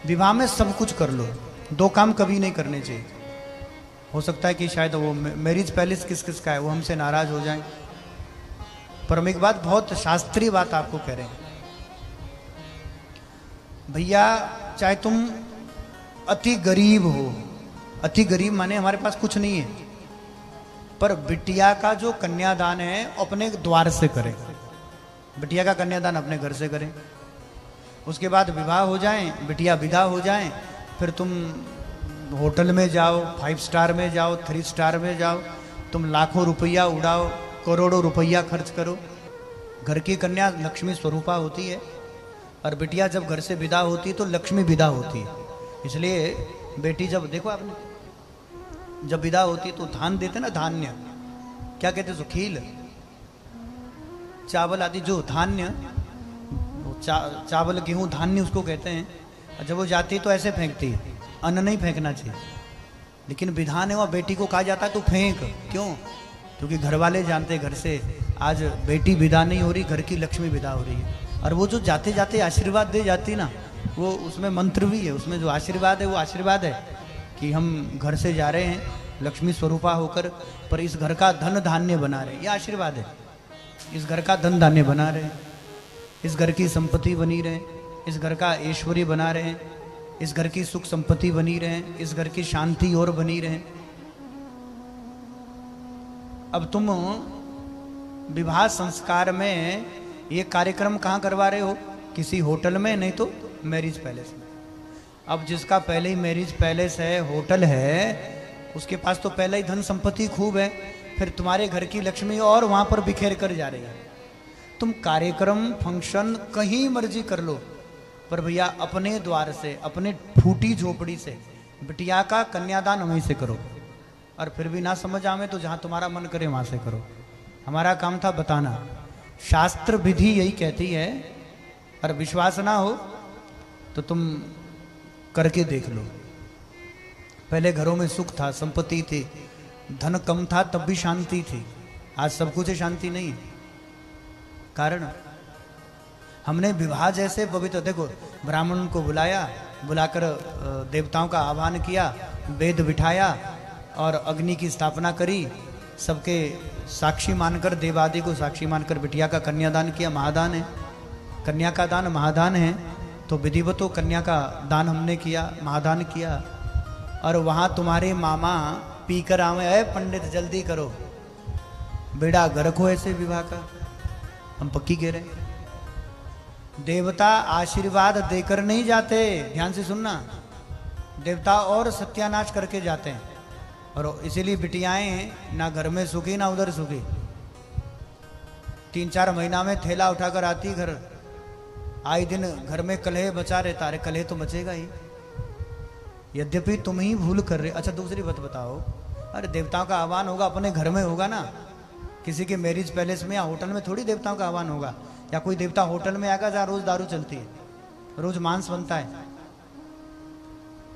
विवाह में सब कुछ कर लो, दो काम कभी नहीं करने चाहिए। हो सकता है कि शायद वो मैरिज पैलेस किस किस का है वो हमसे नाराज हो जाए, पर हम एक बात, बहुत शास्त्रीय बात आपको कह रहे हैं भैया। चाहे तुम अति गरीब हो, अति गरीब माने हमारे पास कुछ नहीं है, पर बिटिया का जो कन्यादान है अपने द्वार से करें, बिटिया का कन्यादान अपने घर से करें। उसके बाद विवाह हो जाए, बिटिया विदा हो जाए, फिर तुम होटल में जाओ, 5 स्टार में जाओ, 3 स्टार में जाओ, तुम लाखों रुपया उड़ाओ, करोड़ों रुपया खर्च करो। घर की कन्या लक्ष्मी स्वरूपा होती है, और बिटिया जब घर से विदा होती है तो लक्ष्मी विदा होती है। इसलिए बेटी जब, देखो आपने, जब विदा होती तो धान देते ना, धान्य क्या कहते हैं, खील, चावल आदि जो धान्य, चावल गेहूं धान्य उसको कहते हैं। जब वो जाती तो ऐसे फेंकती है, अन्न नहीं फेंकना चाहिए, लेकिन विधान है वह बेटी को कहा जाता है तो फेंक। क्यों? क्योंकि घर वाले जानते घर से आज बेटी विदा नहीं हो रही, घर की लक्ष्मी विदा हो रही है। और वो जो जाते जाते आशीर्वाद दे जाती ना, वो उसमें मंत्र भी है, उसमें जो आशीर्वाद है वो आशीर्वाद है कि हम घर से जा रहे हैं लक्ष्मी स्वरूपा होकर, पर इस घर का धन धान्य बना रहे, ये आशीर्वाद है। इस घर का धन धान्य बना रहे, इस घर की संपत्ति बनी रहे, इस घर का ऐश्वर्य बना रहे, इस घर की सुख संपत्ति बनी रहे, इस घर की शांति और बनी रहे। अब तुम विवाह संस्कार में ये कार्यक्रम कहाँ करवा रहे हो? किसी होटल में, नहीं तो मैरिज पैलेस में। अब जिसका पहले ही मैरिज पैलेस है, होटल है, उसके पास तो पहले ही धन संपत्ति खूब है, फिर तुम्हारे घर की लक्ष्मी और वहां पर बिखेर कर जा रही है। तुम कार्यक्रम फंक्शन कहीं मर्जी कर लो, पर भैया अपने द्वार से, अपने फूटी झोपड़ी से बिटिया का कन्यादान वहीं से करो। और फिर भी ना समझ आवे तो जहां तुम्हारा मन करे वहां से करो। हमारा काम था बताना, शास्त्र विधि यही कहती है। और विश्वास ना हो तो तुम करके देख लो। पहले घरों में सुख था, संपत्ति थी, धन कम था तब भी शांति थी। आज सब कुछ शांति नहीं है। कारण हमने विवाह जैसे पवित्र, देखो ब्राह्मण को बुलाया, बुलाकर देवताओं का आह्वान किया, वेद बिठाया और अग्नि की स्थापना करी, सबके साक्षी मानकर, देवादि को साक्षी मानकर बिटिया का कन्यादान किया। महादान है, कन्या का दान महादान है, तो विधिवतो कन्या का दान हमने किया, महादान किया। और वहाँ तुम्हारे मामा पीकर आवे, अरे पंडित जल्दी करो, बेड़ा गर्क हो ऐसे विवाह का। हम पक्की कह रहे हैं, देवता आशीर्वाद देकर नहीं जाते, ध्यान से सुनना, देवता और सत्यानाश करके जाते हैं। और इसीलिए बिटियाएं ना घर में सुखी ना उधर सुखी। 3-4 महीना में थैला उठाकर आती घर, आए दिन घर में कलह बचा रहता। अरे कलह तो मचेगा ही, यद्यपि तुम ही भूल कर रहे। अच्छा दूसरी बात बताओ, अरे देवताओं का आह्वान होगा अपने घर में होगा ना, किसी के मैरिज पैलेस में या होटल में थोड़ी देवताओं का आह्वान होगा। या कोई देवता होटल में आएगा जहाँ रोज दारू चलती है, रोज मांस बनता है।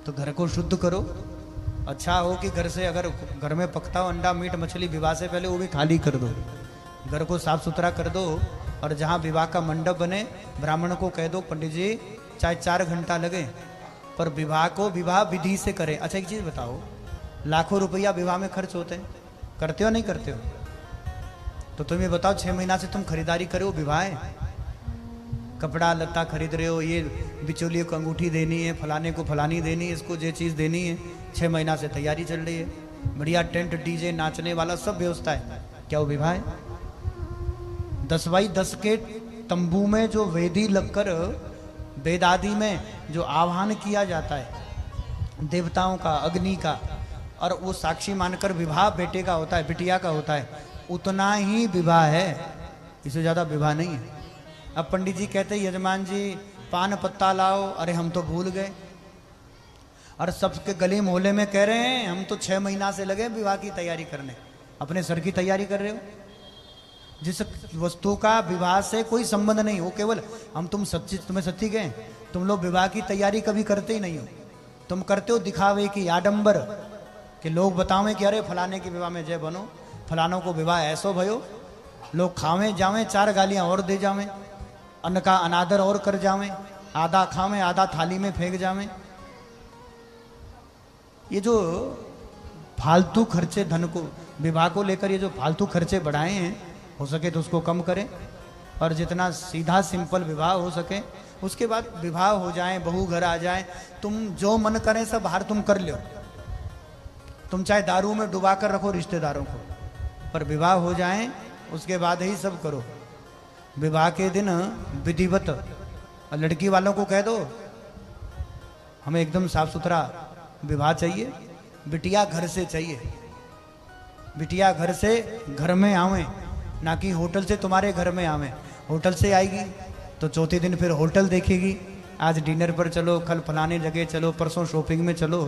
तो घर को शुद्ध करो। अच्छा हो कि घर से, अगर घर में पकता हो अंडा मीट मछली विवाह से पहले, वो भी खाली कर दो, घर को साफ सुथरा कर दो। और जहाँ विवाह का मंडप बने, ब्राह्मण को कह दो, पंडित जी चाहे 4 घंटा लगे, पर विवाह को विवाह विधि से करें। अच्छा एक चीज़ बताओ, लाखों रुपया विवाह में खर्च होते हैं, करते हो नहीं करते हो? तो तुम ये बताओ, 6 महीना से तुम खरीदारी करे हो, विवाह है, कपड़ा लत्ता खरीद रहे हो, ये बिचौलिए को अंगूठी देनी है, फलाने को फलानी देनी है, इसको ये चीज़ देनी है, 6 महीना से तैयारी चल रही है, बढ़िया टेंट डीजे नाचने वाला सब व्यवस्था है, क्या वो विवाह है? 10 बाई 10 के तंबू में जो वेदी लगकर वेद आदि में जो आह्वान किया जाता है देवताओं का, अग्नि का, और वो साक्षी मानकर विवाह बेटे का होता है, बिटिया का होता है, उतना ही विवाह है, इससे ज्यादा विवाह नहीं है। अब पंडित जी कहते हैं, यजमान जी पान पत्ता लाओ, अरे हम तो भूल गए। और सबके गली मोहल्ले में कह रहे हैं, हम तो 6 महीना से लगे विवाह की तैयारी करने, अपने सर की तैयारी कर रहे हो। जिस वस्तु का विवाह से कोई संबंध नहीं, वो केवल हम तुम सच्ची, तुम्हें सच्ची कहें, तुम लोग विवाह की तैयारी कभी करते ही नहीं हो। तुम करते हो दिखावे की, आडंबर, कि लोग बतावें कि अरे फलाने के विवाह में जय बनो, फलानों को विवाह ऐसो भयो, लोग खावें जावें, 4 गालियां और दे जावें, अन्न का अनादर और कर जावें, आधा खावें आधा थाली में फेंक जावें। ये जो फालतू खर्चे धन को विवाह को लेकर ये जो फालतू खर्चे बढ़ाए हैं, हो सके तो उसको कम करें और जितना सीधा सिंपल विवाह हो सके उसके बाद विवाह हो जाए, बहू घर आ जाए, तुम जो मन करें सब बाहर तुम कर लो। तुम चाहे दारू में डुबा कर रखो रिश्तेदारों को, पर विवाह हो जाए उसके बाद ही सब करो। विवाह के दिन विधिवत, और लड़की वालों को कह दो हमें एकदम साफ सुथरा विवाह चाहिए, बिटिया घर से चाहिए, बिटिया घर से घर में आवे, ना कि होटल से तुम्हारे घर में आवे। होटल से आएगी तो चौथे दिन फिर होटल देखेगी, आज डिनर पर चलो, कल फलाने जगह चलो, परसों शॉपिंग में चलो,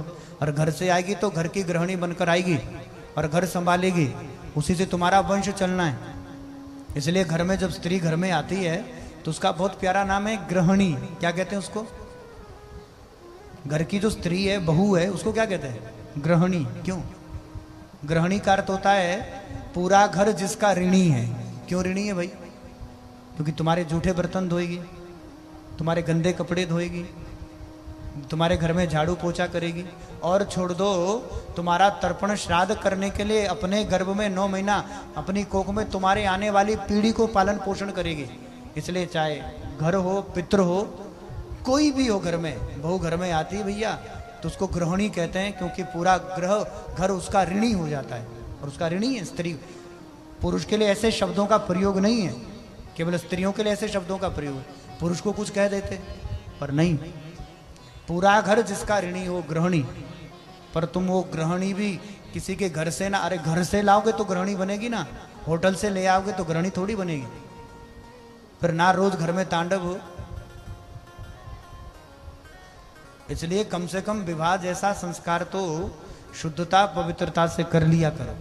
और घर से आएगी तो घर की गृहिणी बनकर आएगी और घर संभालेगी, उसी से तुम्हारा वंश चलना है। इसलिए घर में जब स्त्री घर में आती है तो उसका बहुत प्यारा नाम है गृहिणी। क्या कहते हैं उसको? घर की जो स्त्री है, बहू है, उसको क्या कहते हैं? गृहिणी। क्यों? गृहिणी का अर्थ होता है पूरा घर जिसका ऋणी है। क्यों ऋणी है भाई? क्योंकि तुम्हारे जूठे बर्तन धोएगी, तुम्हारे गंदे कपड़े धोएगी, तुम्हारे घर में झाड़ू पोछा करेगी, और छोड़ दो तुम्हारा तर्पण श्राद्ध करने के लिए अपने गर्भ में 9 महीना अपनी कोख में तुम्हारे आने वाली पीढ़ी को पालन पोषण करेगी। इसलिए चाहे घर हो, पितृ हो, कोई भी हो, घर में बहू घर में आती है भैया तो उसको गृहिणी कहते हैं, क्योंकि पूरा घर उसका ऋणी हो जाता है। और उसका ऋणी है स्त्री। पुरुष के लिए ऐसे शब्दों का प्रयोग नहीं है, केवल स्त्रियों के लिए ऐसे शब्दों का प्रयोग है। पुरुष को कुछ कह देते पर नहीं, पूरा घर जिसका ऋणी हो गृहिणी। पर तुम वो गृहिणी भी किसी के घर से ना, अरे घर से लाओगे तो गृहिणी बनेगी ना, होटल से ले आओगे तो गृहिणी थोड़ी बनेगी। फिर ना रोज घर में तांडव हो। इसलिए कम से कम विवाह जैसा संस्कार तो शुद्धता पवित्रता से कर लिया करो।